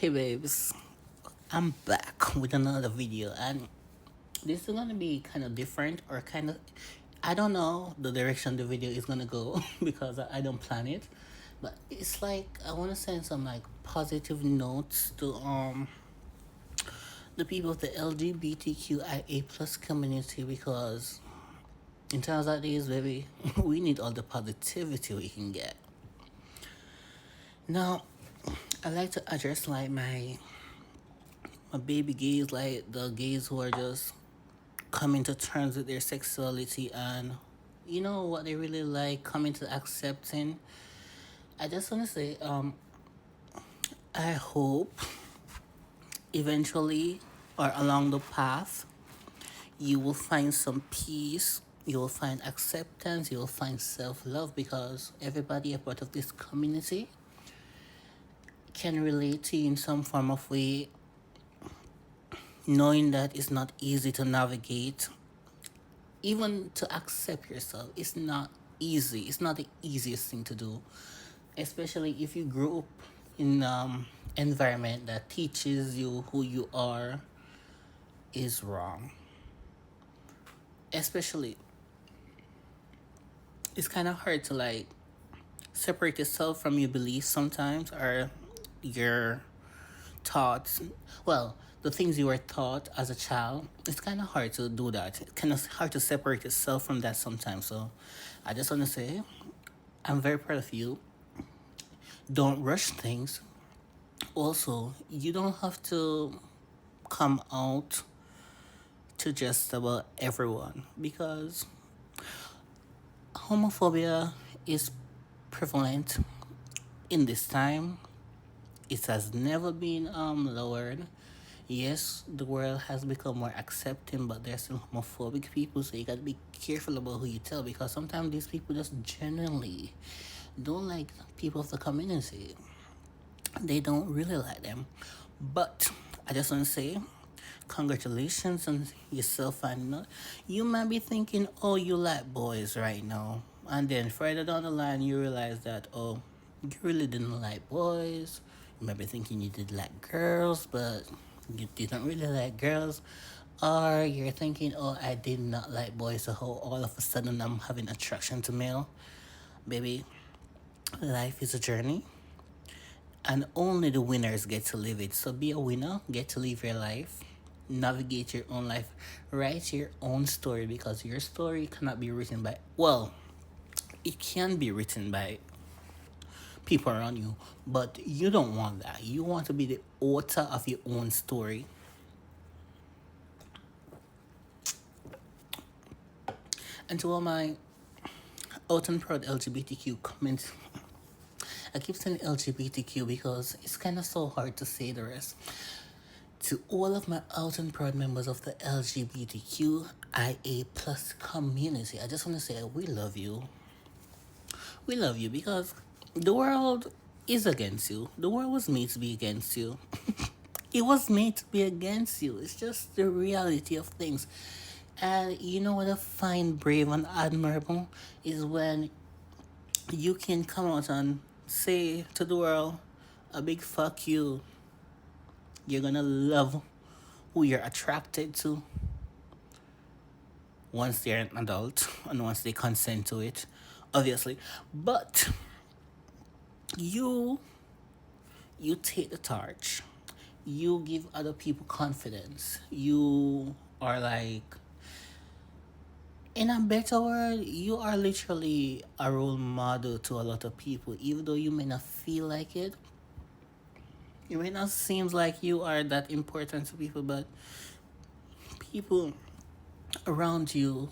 Hey babes, I'm back with another video, and this is gonna be kind of different, or kind of, I don't know the direction the video is gonna go because I don't plan it, but it's like I want to send some like positive notes to the people of the LGBTQIA plus community, because in times like these, baby, we need all the positivity we can get. Now, I like to address like my baby gays, like the gays who are just coming to terms with their sexuality and you know what they really like, coming to accepting. I just want to say, I hope eventually or along the path you will find some peace, you will find acceptance, you will find self-love, because everybody a part of this community can relate to you in some form of way, knowing that it's not easy to navigate. Even to accept yourself, it's not easy. It's not the easiest thing to do, especially if you grew up in environment that teaches you who you are is wrong. Especially, it's kind of hard to like separate yourself from your beliefs sometimes, or your thoughts. Well, the things you were taught as a child, it's kind of hard to do that. It's kind of hard to separate yourself from that sometimes. So I just want to say I'm very proud of you. Don't rush things. Also, you don't have to come out to just about everyone, because homophobia is prevalent in this time. It has never been lowered. Yes, the world has become more accepting, but there's still homophobic people, so you gotta be careful about who you tell, because sometimes these people just genuinely don't like people of the community. They don't really like them. But I just want to say, congratulations on yourself finding out. You might be thinking, oh, you like boys right now. And then further down the line, you realize that, oh, you really didn't like boys. You might be thinking you did like girls, but you didn't really like girls. Or you're thinking, oh, I did not like boys, so all of a sudden I'm having attraction to male. Baby, life is a journey, and only the winners get to live it. So be a winner, get to live your life, navigate your own life, write your own story, because your story cannot be written by, well, it can be written by people around you, but you don't want that. You want to be the author of your own story. And to all my out and proud LGBTQ comments, I keep saying LGBTQ because it's kind of so hard to say the rest. To all of my out and proud members of the LGBTQIA plus community, I just want to say we love you. We love you because the world is against you. The world was made to be against you. It was made to be against you. It's just the reality of things. And you know what I find brave and admirable is when you can come out and say to the world a big fuck you. You're gonna love who you're attracted to once they're an adult and once they consent to it, obviously. But you you take the torch. You give other people confidence. You are like, in a better word, you are literally a role model to a lot of people, even though you may not feel like it. It may not seem like you are that important to people, but people around you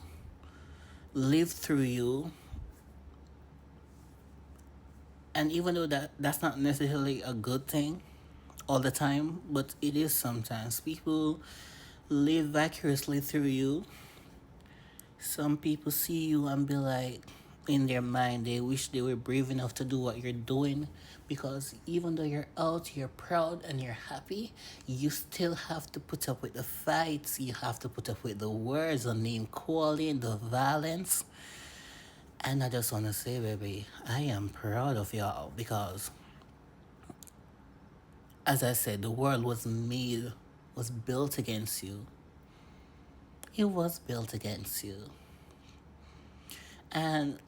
live through you. And even though that's not necessarily a good thing all the time, but it is sometimes. People live vicariously through you. Some people see you and be like, in their mind, they wish they were brave enough to do what you're doing, because even though you're out, you're proud and you're happy, you still have to put up with the fights, you have to put up with the words, the name calling, the violence. And I just want to say, baby, I am proud of y'all, because As I said, the world was built against you. It was built against you. And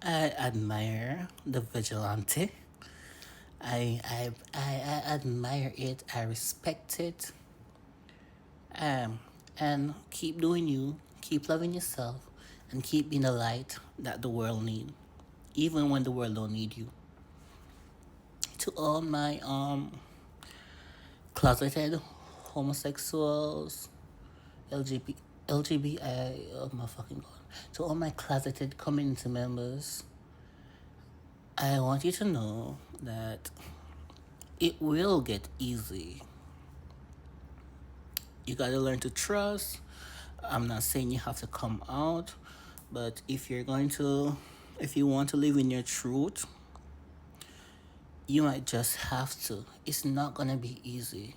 I admire the vigilante. I admire it. I respect it. Um, and keep doing you. Keep loving yourself, and keep being the light that the world need, even when the world don't need you. To all my closeted homosexuals, LGBT, LGBTI, oh my fucking god. To all my closeted community members, I want you to know that it will get easy. You gotta learn to trust. I'm not saying you have to come out, but if you want to live in your truth, you might just have to. It's not gonna be easy.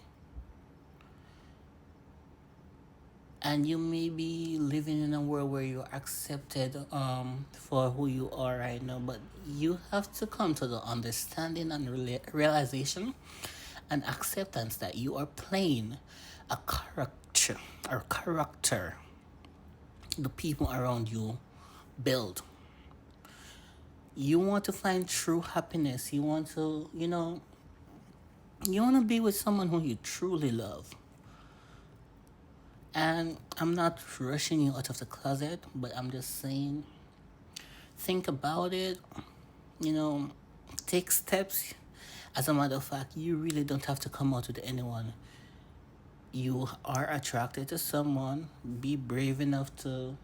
And you may be living in a world where you're accepted for who you are right now, but you have to come to the understanding and realization and acceptance that you are playing a character the people around you build. You want to find true happiness. You want to be with someone who you truly love. And I'm not rushing you out of the closet, but I'm just saying, think about it, you know, take steps. As a matter of fact, you really don't have to come out with anyone. You are attracted to someone, be brave enough to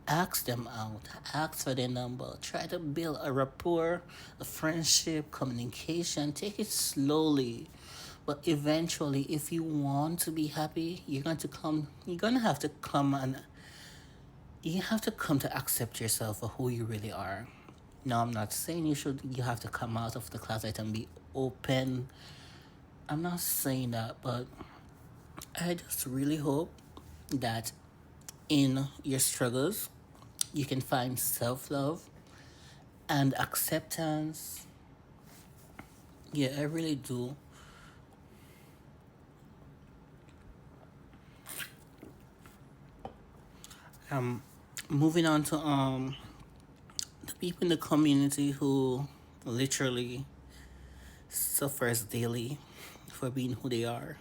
ask them out, ask for their number, try to build a rapport, a friendship, communication. Take it slowly. But eventually, if you want to be happy, you're gonna have to come and you have to come to accept yourself for who you really are. No, I'm not saying you have to come out of the closet and be open. I'm not saying that, but I just really hope that in your struggles, you can find self love and acceptance. Yeah, I really do. Um, Moving on to the people in the community who literally suffers daily for being who they are.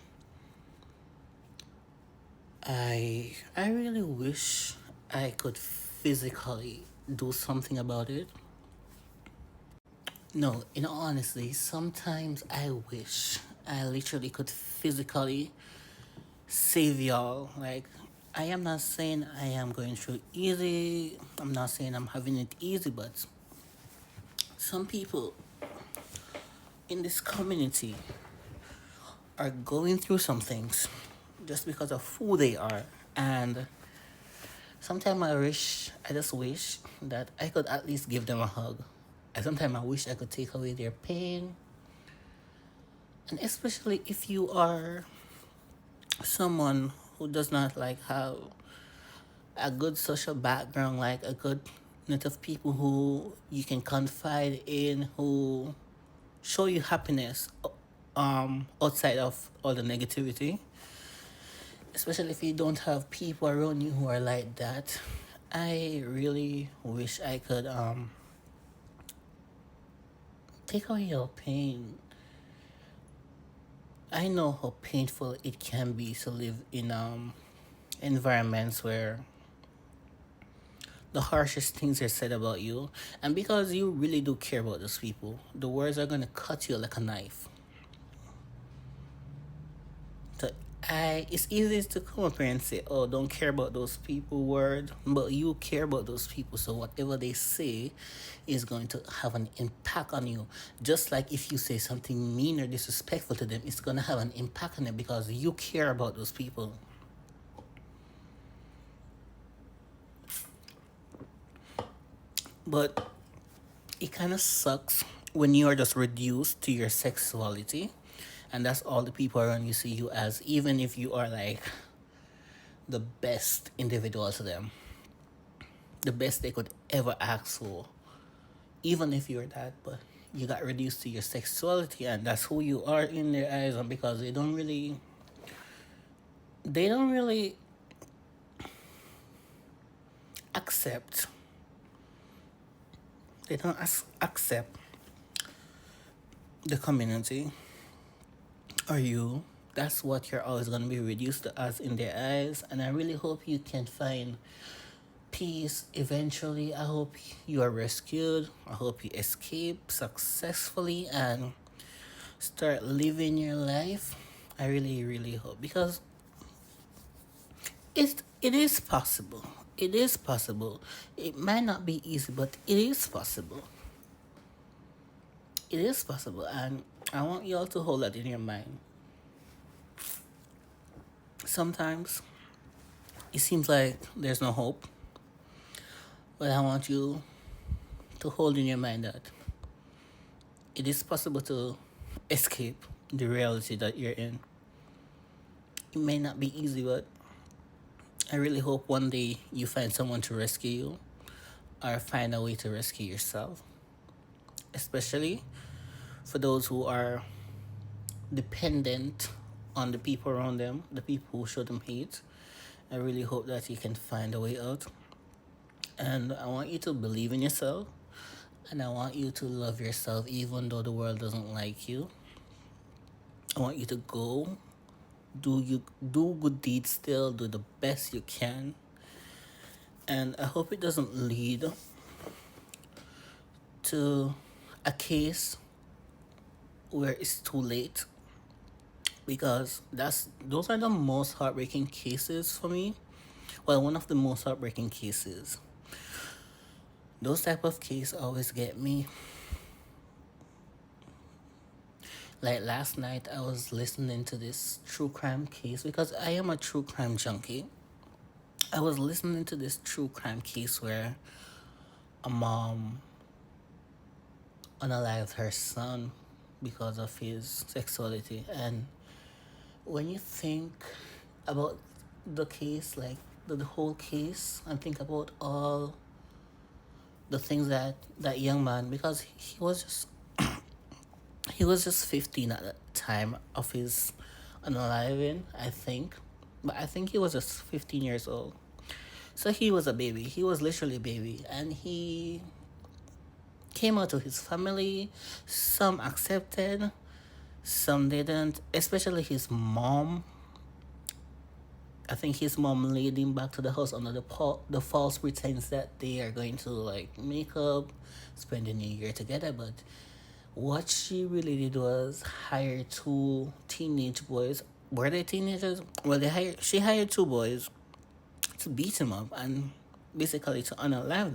I really wish I could physically do something about it. No, in all honesty, sometimes I wish I literally could physically save y'all. Like, I am not saying I am going through easy. I'm not saying I'm having it easy, but some people in this community are going through some things just because of who they are. And sometimes I just wish that I could at least give them a hug. And sometimes I wish I could take away their pain. And especially if you are someone who does not like have a good social background, like a good net of people who you can confide in, who show you happiness outside of all the negativity. Especially if you don't have people around you who are like that. I really wish I could take away your pain. I know how painful it can be to live in environments where the harshest things are said about you, and because you really do care about those people, the words are gonna cut you like a knife. So it's easy to come up here and say, "Oh, don't care about those people," word, but you care about those people, so whatever they say is going to have an impact on you. Just like if you say something mean or disrespectful to them, it's gonna have an impact on them because you care about those people. But it kind of sucks when you are just reduced to your sexuality, and that's all the people around you see you as, even if you are like the best individual to them, the best they could ever ask for, even if you're that, but you got reduced to your sexuality, and that's who you are in their eyes, and because they don't really accept they don't accept the community or you. That's what you're always going to be reduced to as in their eyes, and I really hope you can find peace eventually. I hope you are rescued. I hope you escape successfully and start living your life. I really, really hope, because it is possible. It is possible. It might not be easy, but it is possible. It is possible, and I want you all to hold that in your mind. Sometimes it seems like there's no hope, but I want you to hold in your mind that it is possible to escape the reality that you're in. It may not be easy, but I really hope one day you find someone to rescue you or find a way to rescue yourself. Especially for those who are dependent on the people around them, the people who show them hate. I really hope that you can find a way out. And I want you to believe in yourself. And I want you to love yourself even though the world doesn't like you. I want you to go, do good deeds still, do the best you can. And I hope it doesn't lead to a case where it's too late, because those are the most heartbreaking cases for me. Well, one of the most heartbreaking cases. Those type of cases always get me. Like last night, I was listening to this true crime case because I am a true crime junkie. I was listening to this true crime case where a mom unalived her son because of his sexuality. And when you think about the case, like the whole case, and think about all the things that young man, because he was just 15 at the time of his unaliving, I think. But I think he was just 15 years old. So he was a baby. He was literally a baby. And he came out to his family. Some accepted, some didn't. Especially his mom. I think his mom laid him back to the house under the false pretense that they are going to like make up, spend the new year together. But what she really did was hire two teenage boys. Were they teenagers? Well, she hired two boys to beat him up and basically to unalive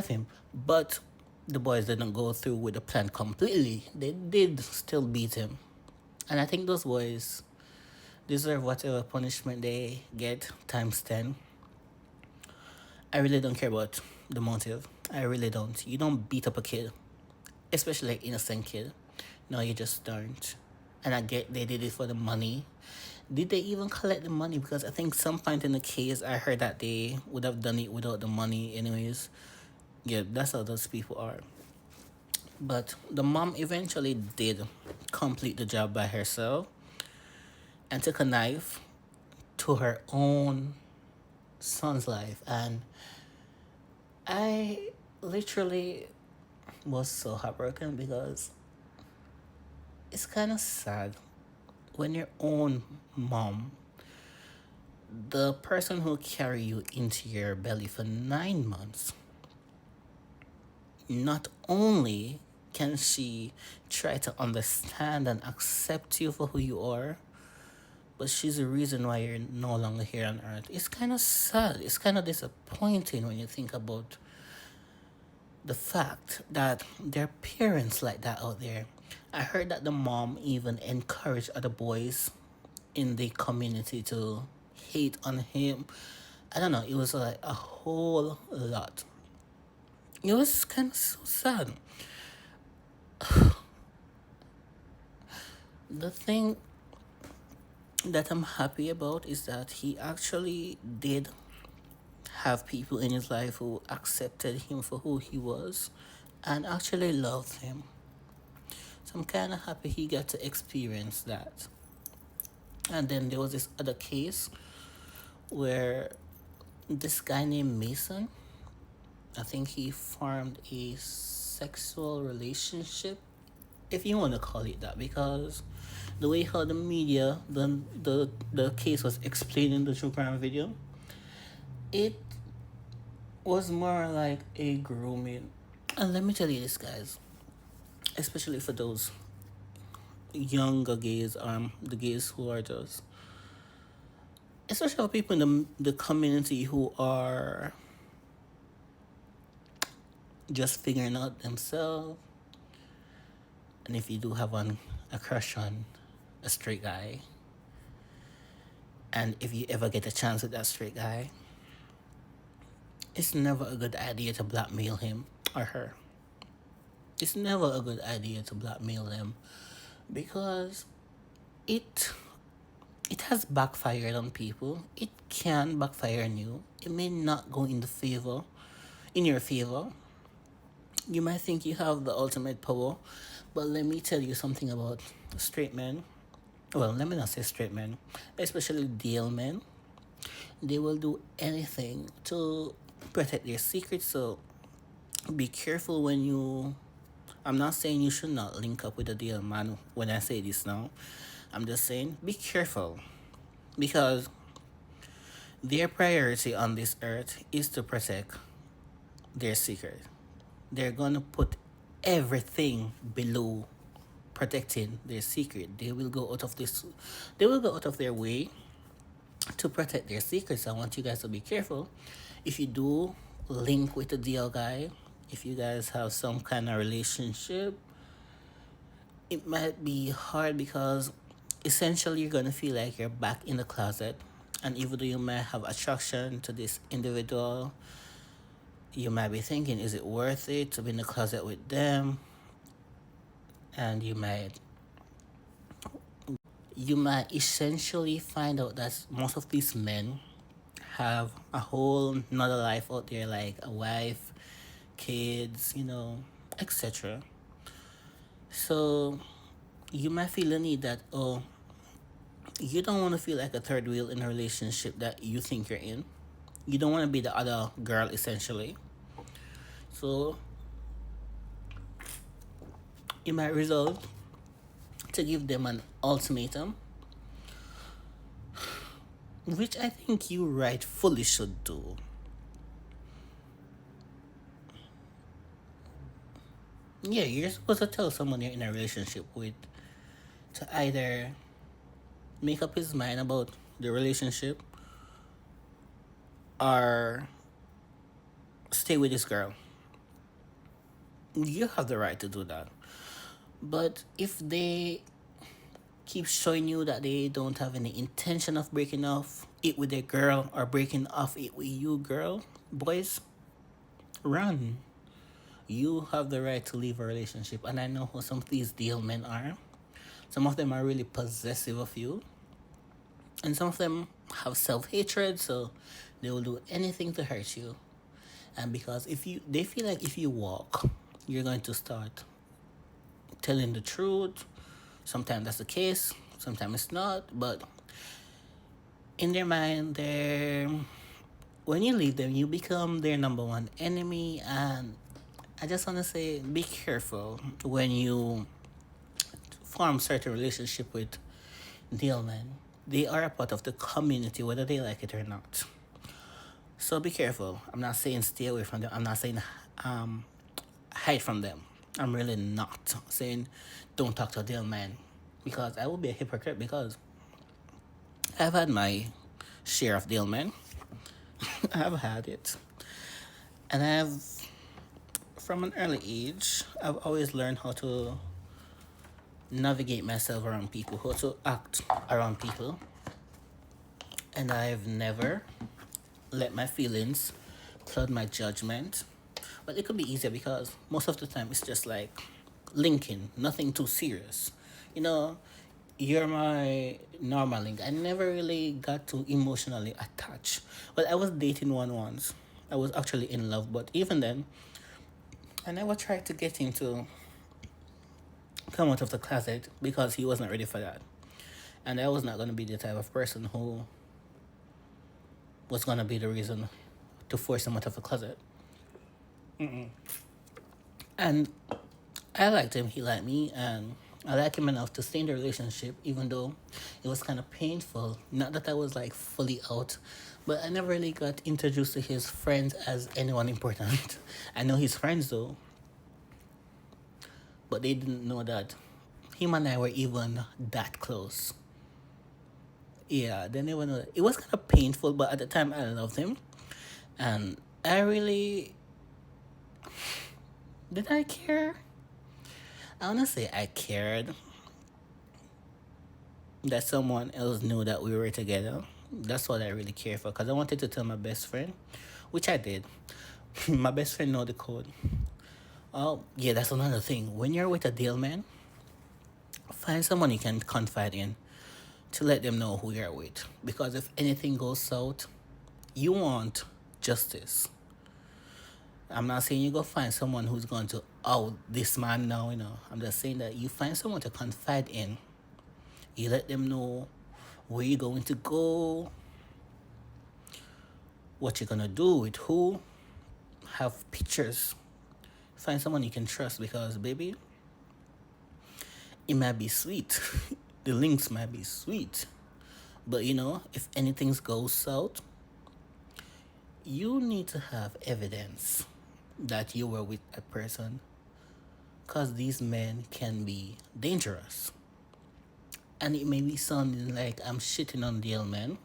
him. But the boys didn't go through with the plan completely. They did still beat him. And I think those boys deserve whatever punishment they get times 10. I really don't care about the motive. I really don't. You don't beat up a kid, especially an innocent kid. No, you just don't. And I get they did it for the money. Did they even collect the money? Because I think some point in the case I heard that they would have done it without the money anyways. Yeah, that's how those people are. But the mom eventually did complete the job by herself and took a knife to her own son's life. And I literally was so heartbroken because it's kind of sad when your own mom, the person who carry you into your belly for 9 months, not only can she try to understand and accept you for who you are, but she's the reason why you're no longer here on earth. It's kind of sad. It's kind of disappointing when you think about the fact that there are parents like that out there. I heard that the mom even encouraged other boys in the community to hate on him. I don't know, it was like a whole lot. It was kind of so sad. The thing that I'm happy about is that he actually did have people in his life who accepted him for who he was and actually loved him. So I'm kind of happy he got to experience that. And then there was this other case where this guy named Mason, I think he formed a sexual relationship, if you want to call it that, because the way how the media, the case was explained in the true crime video, it was more like a grooming. And let me tell you this, guys, especially for those younger gays, the gays who are just, especially for people in the community who are just figuring out themselves. And if you do have a crush on a straight guy, and if you ever get a chance with that straight guy, it's never a good idea to blackmail him or her. It's never a good idea to blackmail them, because it it has backfired on people. It can backfire on you. It may not go in your favor. You might think you have the ultimate power, but let me tell you something about straight men. Well, let me not say straight men, especially deal men. They will do anything to protect their secrets. So be careful when you. I'm not saying you should not link up with a deal man when I say this now. I'm just saying be careful, because their priority on this earth is to protect their secret. They're gonna put everything below protecting their secret. They will go out of their way to protect their secrets. I want you guys to be careful. If you do link with the deal guy, if you guys have some kind of relationship, it might be hard, because essentially you're gonna feel like you're back in the closet. And even though you might have attraction to this individual, you might be thinking, is it worth it to be in the closet with them? And you might essentially find out that most of these men have a whole nother life out there, like a wife, kids, etc. So you might feel the need that, oh, you don't want to feel like a third wheel in a relationship that you think you're in. You don't want to be the other girl, essentially. So you might resolve to give them an ultimatum, which I think you rightfully should do. Yeah, you're supposed to tell someone you're in a relationship with to either make up his mind about the relationship or stay with this girl. You have the right to do that. But if they keep showing you that they don't have any intention of breaking off it with their girl or breaking off it with you, girl, boys, run. You have the right to leave a relationship. And I know who some of these deal men are. Some of them are really possessive of you. And some of them have self-hatred, so they will do anything to hurt you. And because they feel like if you walk, you're going to start telling the truth. Sometimes that's the case, sometimes it's not. But in their mind, when you leave them, you become their number one enemy. And I just want to say, be careful when you form certain relationship with deal men. They are a part of the community, whether they like it or not. So be careful. I'm not saying stay away from them. I'm not saying hide from them. I'm really not saying don't talk to a deal man, because I will be a hypocrite, because I've had my share of deal men. I've had it. And from an early age, I've always learned how to navigate myself around people, how to act around people. And I've never let my feelings cloud my judgment. But it could be easier, because most of the time it's just like linking, nothing too serious. You know, you're my normal link. I never really got to emotionally attach. Well, I was dating one once. I was actually in love, but even then, I never tried to get him to come out of the closet because he wasn't ready for that. And I was not going to be the type of person who was going to be the reason to force him out of the closet. And I liked him, he liked me, and I like him enough to stay in the relationship, even though it was kind of painful. Not that I was like fully out, but I never really got introduced to his friends as anyone important. I know his friends though, but they didn't know that him and I were even that close. Yeah, they never know. It was kind of painful, but at the time I loved him, and I really did I care? I wanna say I cared that someone else knew that we were together. That's what I really care for, because I wanted to tell my best friend, which I did. My best friend know the code. Oh yeah, that's another thing. When you're with a deal man, find someone you can confide in to let them know who you're with. Because if anything goes south, you want justice. I'm not saying you go find someone who's going to, oh, this man now, you know. I'm just saying that you find someone to confide in. You let them know where you're going to go, what you're going to do with who. Have pictures. Find someone you can trust, because, baby, it might be sweet. The links might be sweet. But, you know, if anything goes south, you need to have evidence that you were with a person, because these men can be dangerous. And it may be sounding like I'm shitting on the men.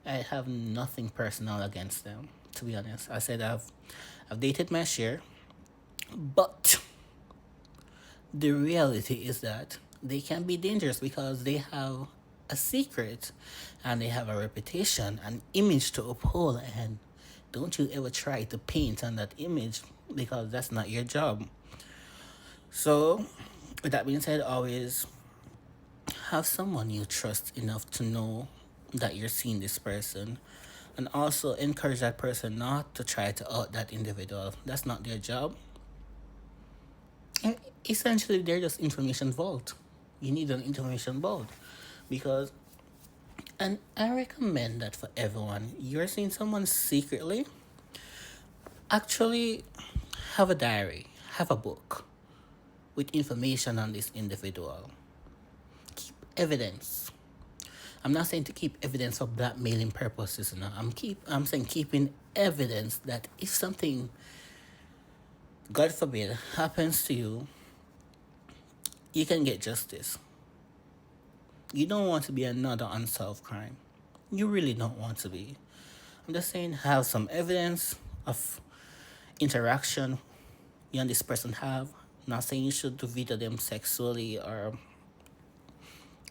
I have nothing personal against them, to be honest. I said I've dated my share, but the reality is that they can be dangerous because they have a secret and they have a reputation, an image to uphold, and don't you ever try to paint on that image, because that's not your job. So, with that being said, always have someone you trust enough to know that you're seeing this person, and also encourage that person not to try to out that individual. That's not their job. And essentially, they're just information vault. You need an information vault, because, and I recommend that for everyone. You're seeing someone secretly, actually have a diary, have a book with information on this individual. Keep evidence. I'm not saying to keep evidence for blackmailing purposes. No, I'm saying keeping evidence that if something, God forbid, happens to you, you can get justice. You don't want to be another unsolved crime. You really don't want to be. I'm just saying have some evidence of interaction you and this person have. Not saying you should video them sexually or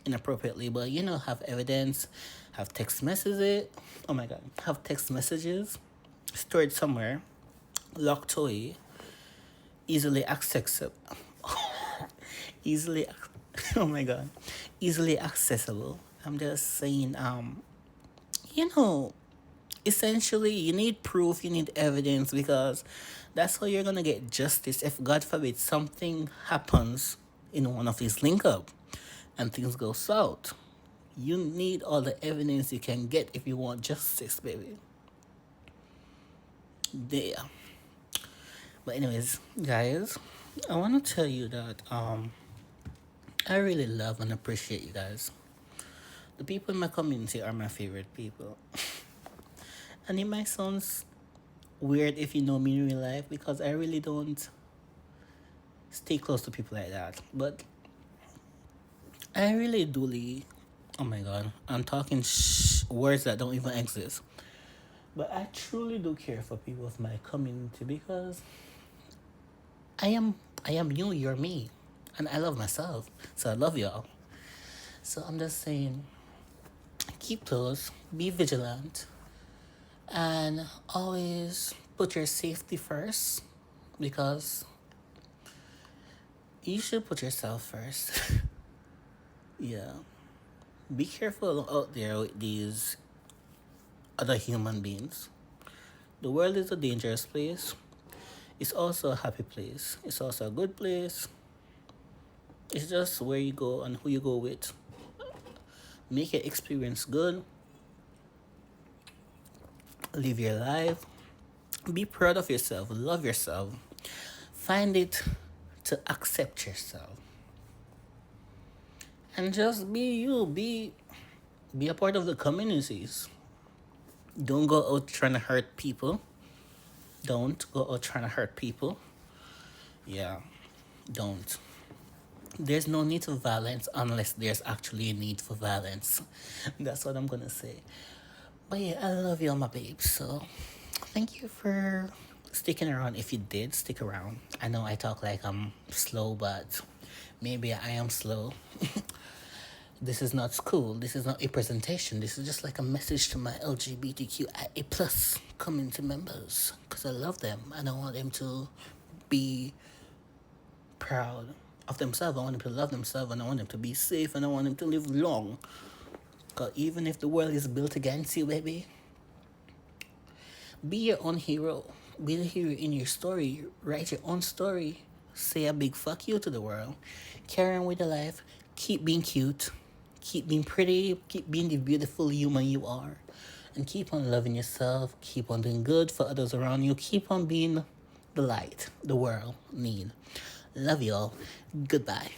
inappropriately, but you know, have evidence, have text messages. Oh my god, have text messages stored somewhere, locked away, easily accessible. easily, oh my god, easily accessible. I'm just saying, you know, essentially, you need proof, you need evidence, because that's how you're gonna get justice. If God forbid something happens in one of these link up and things go south, you need all the evidence you can get if you want justice, baby. There. But anyways, guys, I want to tell you that I really love and appreciate you guys. The people in my community are my favorite people. And it might sound weird if you know me in real life, because I really don't stay close to people like that. But I really do. Oh my god, I'm talking words that don't even exist. But I truly do care for people of my community, because I am you, you're me, and I love myself, so I love y'all. So I'm just saying, keep close, be vigilant, and always put your safety first, because you should put yourself first. Yeah. Be careful out there with these other human beings. The world is a dangerous place. It's also a happy place. It's also a good place. It's just where you go and who you go with. Make your experience good. Live your life. Be proud of yourself. Love yourself. Find it to accept yourself. And just be you. Be a part of the communities. Don't go out trying to hurt people. Don't go out trying to hurt people. Yeah, don't. There's no need for violence unless there's actually a need for violence. That's what I'm gonna say. But yeah, I love you all my babes. So thank you for sticking around. If you did stick around, I know I talk like I'm slow, but maybe I am slow. This is not school. This is not a presentation. This is just like a message to my LGBTQIA plus community members because I love them and I want them to be proud of themselves. I want them to love themselves and I want them to be safe and I want them to live long. Because even if the world is built against you, baby, be your own hero. Be the hero in your story. Write your own story. Say a big fuck you to the world. Carry on with your life. Keep being cute. Keep being pretty. Keep being the beautiful human you are. And keep on loving yourself. Keep on doing good for others around you. Keep on being the light the world need. Love y'all. Goodbye.